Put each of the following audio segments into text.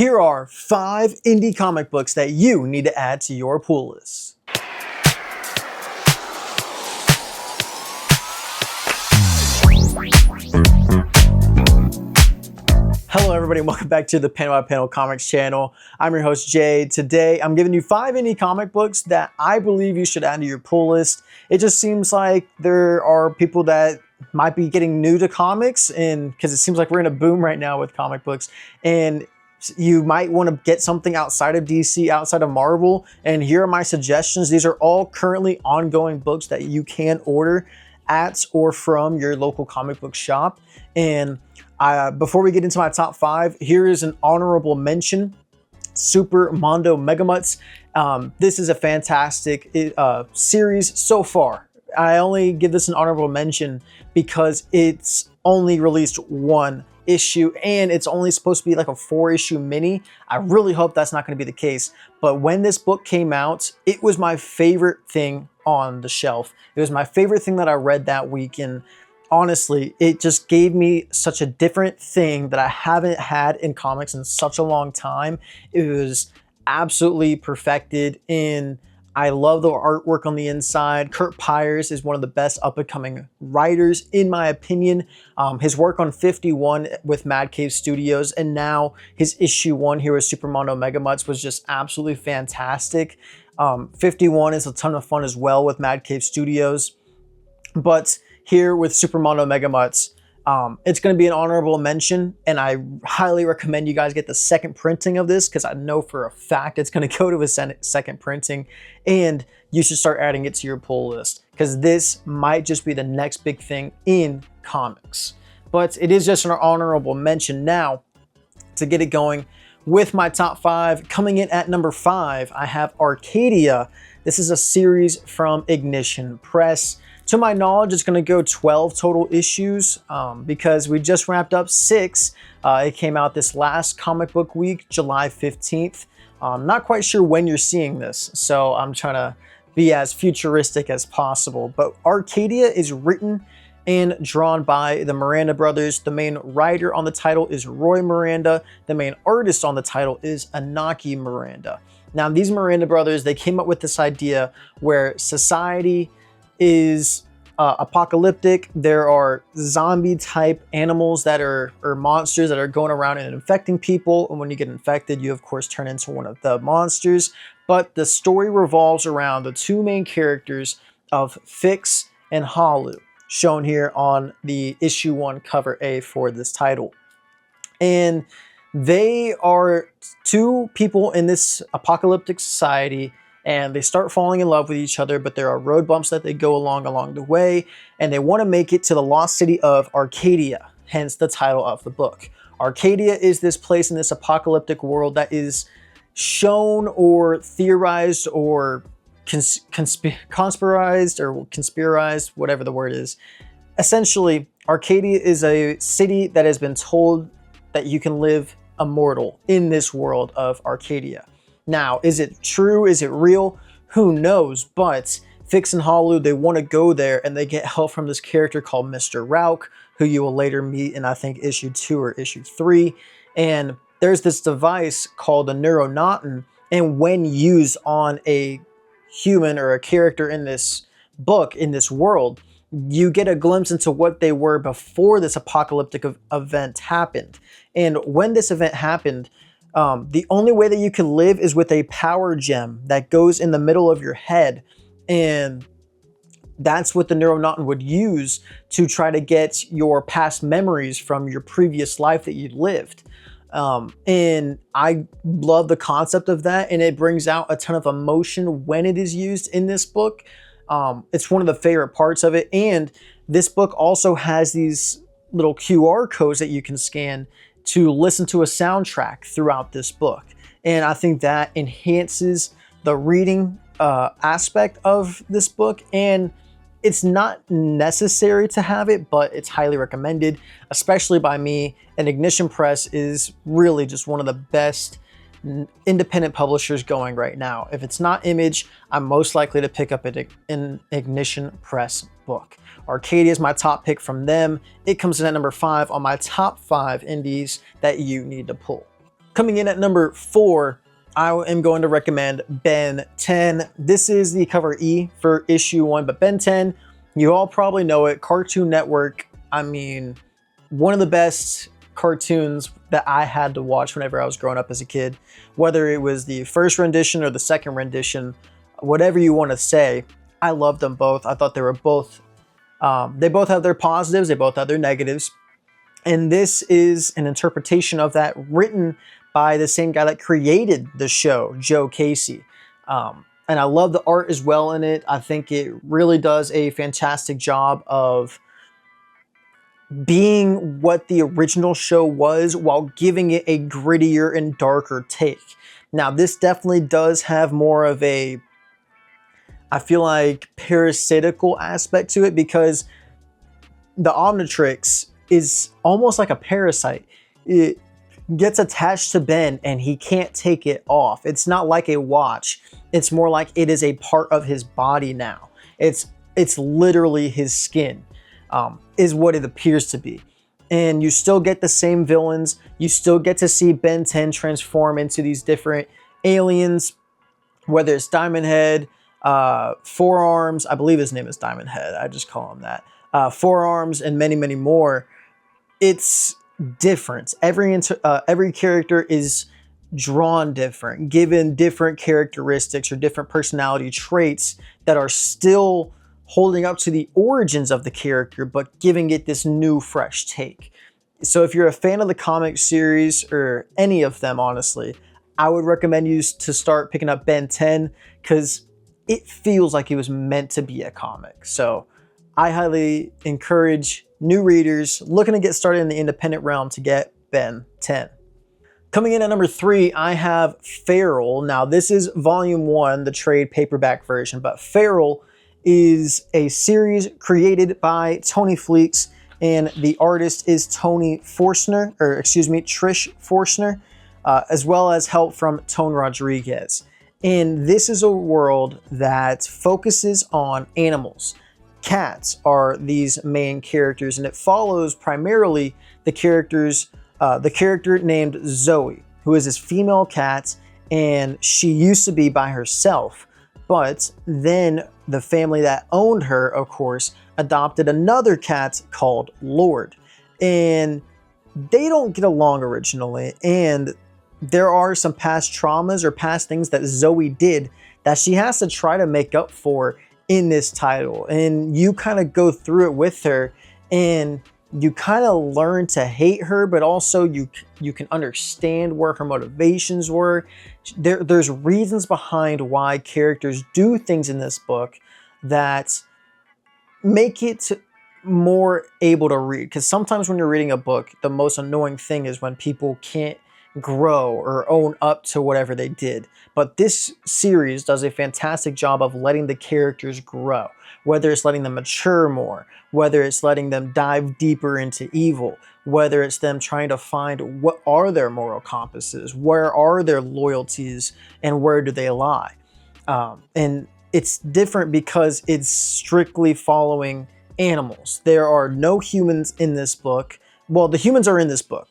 Here are 5 indie comic books that you need to add to your pull list. Hello everybody and welcome back to the Panel by Panel Comics channel. I'm your host Jay. Today I'm giving you 5 indie comic books that I believe you should add to your pull list. It just seems like there are people that might be getting new to comics, and because it seems like we're in a boom right now with comic books, and you might want to get something outside of DC, outside of Marvel, and here are my suggestions. These are all currently ongoing books that you can order at or from your local comic book shop. And before we get into my top 5, here is an honorable mention. Super Mondo Megamutts. This is a fantastic series so far. I only give this an honorable mention because it's only released 1 issue and it's only supposed to be like a 4-issue mini. I really hope that's not going to be the case, but when this book came out, it was my favorite thing on the shelf. It was my favorite thing that I read that week, and honestly, it just gave me such a different thing that I haven't had in comics in such a long time. It was absolutely perfected, and I love the artwork on the inside. Kurt Pyers is one of the best up-and-coming writers, in my opinion. His work on 51 with Mad Cave Studios, and now his issue 1 here with Super Mondo Megamutts was just absolutely fantastic. 51 is a ton of fun as well with Mad Cave Studios. But here with Super Mondo Megamutts, it's going to be an honorable mention, and I highly recommend you guys get the second printing of this because I know for a fact it's going to go to a second printing, and you should start adding it to your pull list because this might just be the next big thing in comics. But it is just an honorable mention. Now, to get it going with my top 5, coming in at number 5, I have Arcadia. This is a series from Ignition Press. To my knowledge, it's going to go 12 total issues because we just wrapped up 6. It came out this last comic book week, July 15th. I'm not quite sure when you're seeing this, so I'm trying to be as futuristic as possible. But Arcadia is written and drawn by the Miranda brothers. The main writer on the title is Roy Miranda. The main artist on the title is Anaki Miranda. Now, these Miranda brothers, they came up with this idea where society is apocalyptic. There are zombie type animals that are, or monsters that are going around and infecting people. And when you get infected, you of course turn into one of the monsters. But the story revolves around the 2 main characters of Fix and Halu, shown here on the issue 1 cover A for this title. And they are 2 people in this apocalyptic society, and they start falling in love with each other, but there are road bumps that they go along the way, and they want to make it to the lost city of Arcadia, hence the title of the book. Arcadia is this place in this apocalyptic world that is shown or theorized or conspirized, whatever the word is. Essentially, Arcadia is a city that has been told that you can live immortal in this world of Arcadia. Now, is it true? Is it real? Who knows? But Fix and Halu, they want to go there, and they get help from this character called Mr. Rauk, who you will later meet in, I think, issue 2 or issue 3. And there's this device called a Neuronauton, and when used on a human or a character in this book, in this world, you get a glimpse into what they were before this apocalyptic event happened. And when this event happened, the only way that you can live is with a power gem that goes in the middle of your head, and that's what the Neuronauton would use to try to get your past memories from your previous life that you lived. And I love the concept of that, and it brings out a ton of emotion when it is used in this book. It's one of the favorite parts of it, and this book also has these little QR codes that you can scan to listen to a soundtrack throughout this book. And I think that enhances the reading aspect of this book, and it's not necessary to have it, but it's highly recommended, especially by me. And Ignition Press is really just one of the best independent publishers going right now. If it's not Image, I'm most likely to pick up an Ignition Press book. Arcadia is my top pick from them. It comes in at number 5 on my top 5 indies that you need to pull. Coming in at number 4, I am going to recommend Ben 10. This is the cover E for issue 1, but Ben 10, you all probably know it. Cartoon Network, I mean, one of the best cartoons that I had to watch whenever I was growing up as a kid, whether it was the first rendition or the second rendition, whatever you want to say. I loved them both. I thought they were both, they both have their positives, they both have their negatives. And this is an interpretation of that written by the same guy that created the show, Joe Casey. And I love the art as well in it. I think it really does a fantastic job of being what the original show was while giving it a grittier and darker take. Now, this definitely does have more of a, I feel like, parasitical aspect to it, because the Omnitrix is almost like a parasite. It gets attached to Ben and he can't take it off. It's not like a watch. It's more like it is a part of his body now. It's literally his skin, is what it appears to be. And you still get the same villains. You still get to see Ben 10 transform into these different aliens, whether it's Diamond Head, Four Arms, I believe his name is Diamond Head, I just call him that, Four Arms, and many, many more. It's different. Every character is drawn different, given different characteristics or different personality traits that are still holding up to the origins of the character, but giving it this new, fresh take. So if you're a fan of the comic series, or any of them, honestly, I would recommend you to start picking up Ben 10, because it feels like it was meant to be a comic. So I highly encourage new readers looking to get started in the independent realm to get Ben 10. Coming in at number 3, I have Feral. Now, this is volume 1, the trade paperback version, but Feral is a series created by Tony Fleecs, and the artist is Trish Forstner, as well as help from Tone Rodriguez. And this is a world that focuses on animals. Cats are these main characters, and it follows primarily the character named Zoe, who is this female cat, and she used to be by herself. But then the family that owned her, of course, adopted another cat called Lord. And they don't get along originally, and there are some past traumas or past things that Zoe did that she has to try to make up for in this title. And you kind of go through it with her, and you kind of learn to hate her, but also you can understand where her motivations were. There's reasons behind why characters do things in this book that make it more able to read. Because sometimes when you're reading a book, the most annoying thing is when people can't grow or own up to whatever they did. But this series does a fantastic job of letting the characters grow, whether it's letting them mature more, whether it's letting them dive deeper into evil, whether it's them trying to find what are their moral compasses, where are their loyalties, and where do they lie. And it's different because it's strictly following animals. There are no humans in this book. Well, the humans are in this book.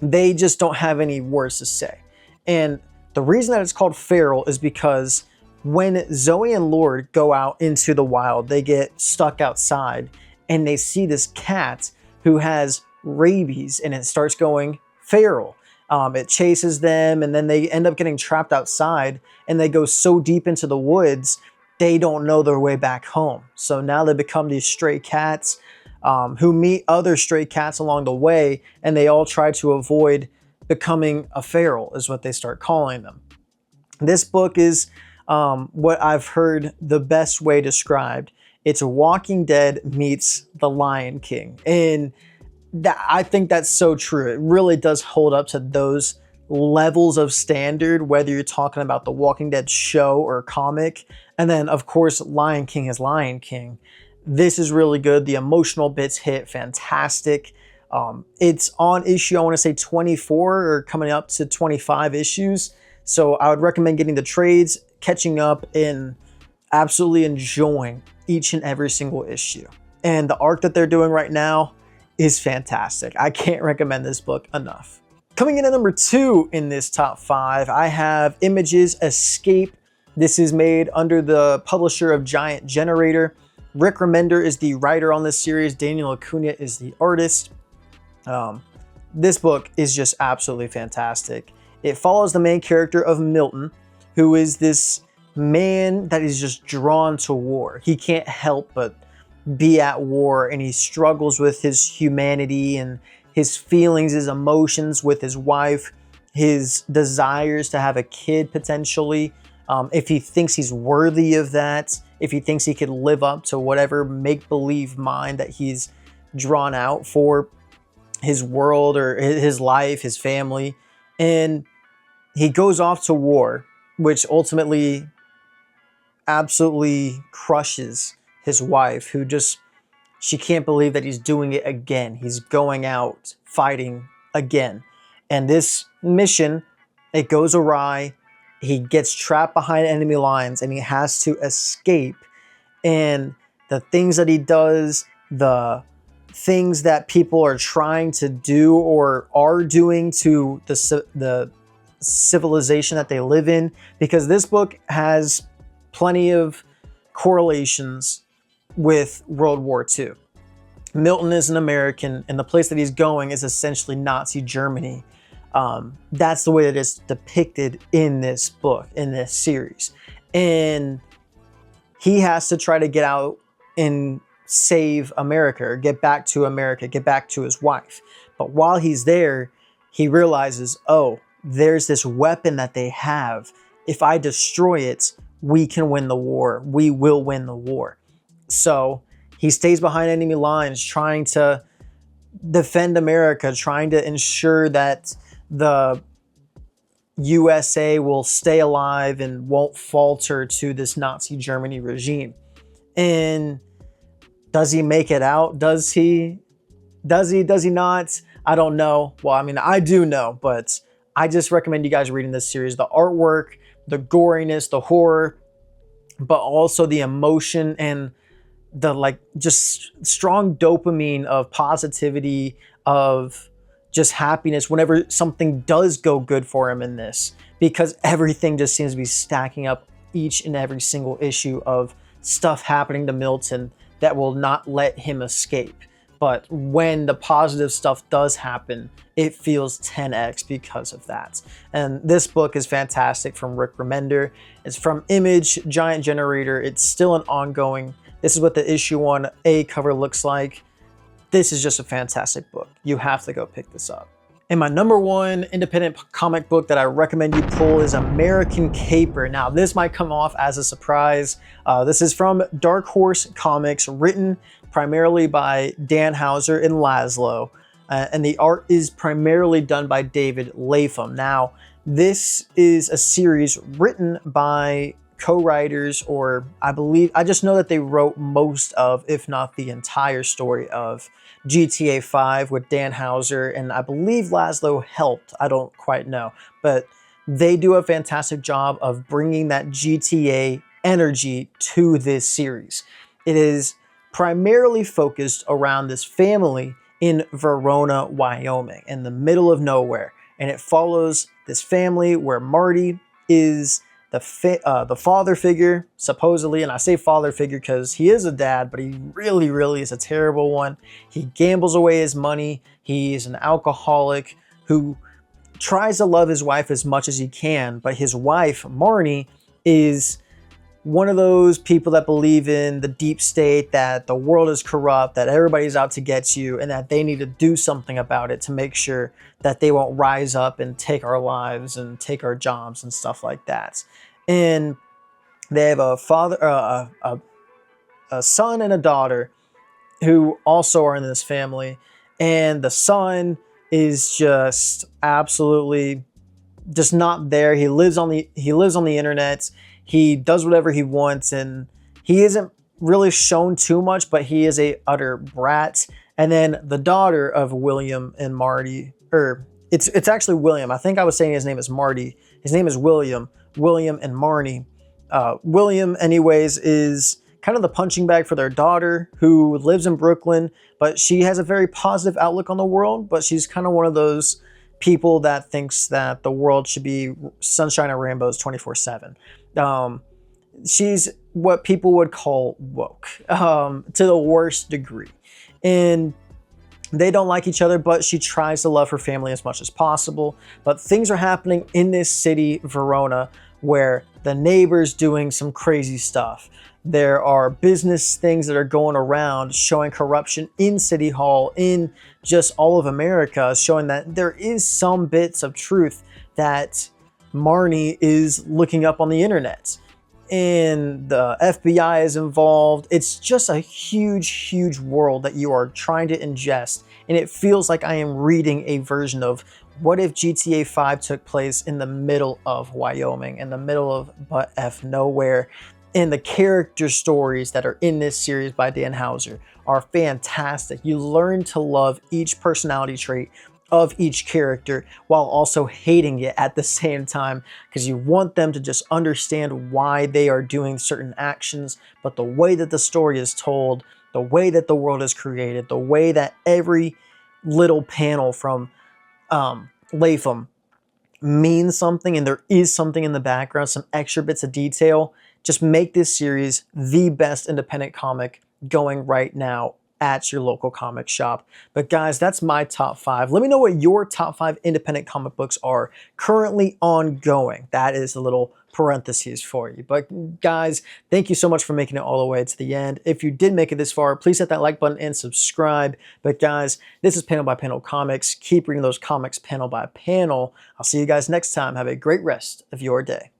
They just don't have any words to say. And the reason that it's called Feral is because when Zoe and Lord go out into the wild, they get stuck outside and they see this cat who has rabies, and it starts going feral. It chases them, and then they end up getting trapped outside, and they go so deep into the woods, they don't know their way back home. So now they become these stray cats who meet other stray cats along the way, and they all try to avoid becoming a feral, is what they start calling them. This book is what I've heard the best way described. It's Walking Dead meets The Lion King. And I think that's so true. It really does hold up to those levels of standard, whether you're talking about the Walking Dead show or comic. And then, of course, Lion King is Lion King. This is really good. The emotional bits hit fantastic. It's on issue, I want to say 24 or coming up to 25 issues. So I would recommend getting the trades, catching up, and absolutely enjoying each and every single issue. And the arc that they're doing right now is fantastic. I can't recommend this book enough. Coming in at number 2 in this top 5, I have Image's Escape. This is made under the publisher of Giant Generator. Rick Remender is the writer on this series. Daniel Acuna is the artist. This book is just absolutely fantastic. It follows the main character of Milton, who is this man that is just drawn to war. He can't help but be at war, and he struggles with his humanity and his feelings, his emotions with his wife, his desires to have a kid potentially. If he thinks he's worthy of that, if he thinks he could live up to whatever make-believe mind that he's drawn out for his world or his life, his family. And he goes off to war, which ultimately absolutely crushes his wife, who just, she can't believe that he's doing it again. He's going out fighting again. And this mission, it goes awry. He gets trapped behind enemy lines and he has to escape. And the things that he does, the things that people are trying to do or are doing to the civilization that they live in, because this book has plenty of correlations with World War II. Milton is an American, and the place that he's going is essentially Nazi Germany. That's the way that it's depicted in this book, in this series. And he has to try to get out and save America, or get back to America, get back to his wife. But while he's there, he realizes, oh, there's this weapon that they have. If I destroy it, we can win the war. We will win the war. So he stays behind enemy lines, trying to defend America, trying to ensure that the USA will stay alive and won't falter to this Nazi Germany regime. And does he make it out? Does he? Does he not? I don't know. Well, I mean, I do know, but I just recommend you guys reading this series. The artwork, the goriness, the horror, but also the emotion and the just strong dopamine of positivity, of just happiness whenever something does go good for him in this, because everything just seems to be stacking up, each and every single issue of stuff happening to Milton that will not let him escape. But when the positive stuff does happen, it feels 10x because of that. And this book is fantastic, from Rick Remender. It's from Image, Giant Generator. It's still an ongoing. This is what the issue 1A cover looks like. This is just a fantastic book. You have to go pick this up. And my number 1 independent comic book that I recommend you pull is American Caper. Now, this might come off as a surprise. This is from Dark Horse Comics, written primarily by Dan Houser and Laszlo. And the art is primarily done by David Lapham. Now, this is a series written by co-writers, or I just know that they wrote most of, if not the entire story of GTA 5 with Dan Houser, and I believe Laszlo helped. I don't quite know, but they do a fantastic job of bringing that GTA energy to this series. It is primarily focused around this family in Verona, Wyoming, in the middle of nowhere, and it follows this family where Marty is the father figure, supposedly, and I say father figure because he is a dad, but he really, really is a terrible one. He gambles away his money. He is an alcoholic who tries to love his wife as much as he can, but his wife, Marnie, is one of those people that believe in the deep state, that the world is corrupt, that everybody's out to get you, and that they need to do something about it to make sure that they won't rise up and take our lives and take our jobs and stuff like that. And they have a father, a son and a daughter who also are in this family. And the son is just absolutely just not there. He lives on the internet. He does whatever he wants, and he isn't really shown too much, but he is a utter brat. And then the daughter of William and Marty, or it's actually William. I think I was saying his name is Marty. His name is William. William and Marnie. William, anyways, is kind of the punching bag for their daughter, who lives in Brooklyn, but she has a very positive outlook on the world, but she's kind of one of those people that thinks that the world should be sunshine and rainbows 24/7. She's what people would call woke, to the worst degree. And they don't like each other, but she tries to love her family as much as possible. But things are happening in this city, Verona, where the neighbor's doing some crazy stuff. There are business things that are going around showing corruption in City Hall, in just all of America, showing that there is some bits of truth that Marnie is looking up on the internet. And the FBI is involved. It's just a huge, huge world that you are trying to ingest. And it feels like I am reading a version of what if GTA 5 took place in the middle of Wyoming, in the middle of butt-F nowhere. And the character stories that are in this series by Dan Houser are fantastic. You learn to love each personality trait of each character while also hating it at the same time, because you want them to just understand why they are doing certain actions. But the way that the story is told, the way that the world is created, the way that every little panel from Latham means something, and there is something in the background, some extra bits of detail, just make this series the best independent comic going right now at your local comic shop. But guys, that's my top 5. Let me know what your top 5 independent comic books are currently ongoing. That is a little parentheses for you. But guys, thank you so much for making it all the way to the end. If you did make it this far, please hit that like button and subscribe. But guys, this is Panel by Panel Comics. Keep reading those comics panel by panel. I'll see you guys next time. Have a great rest of your day.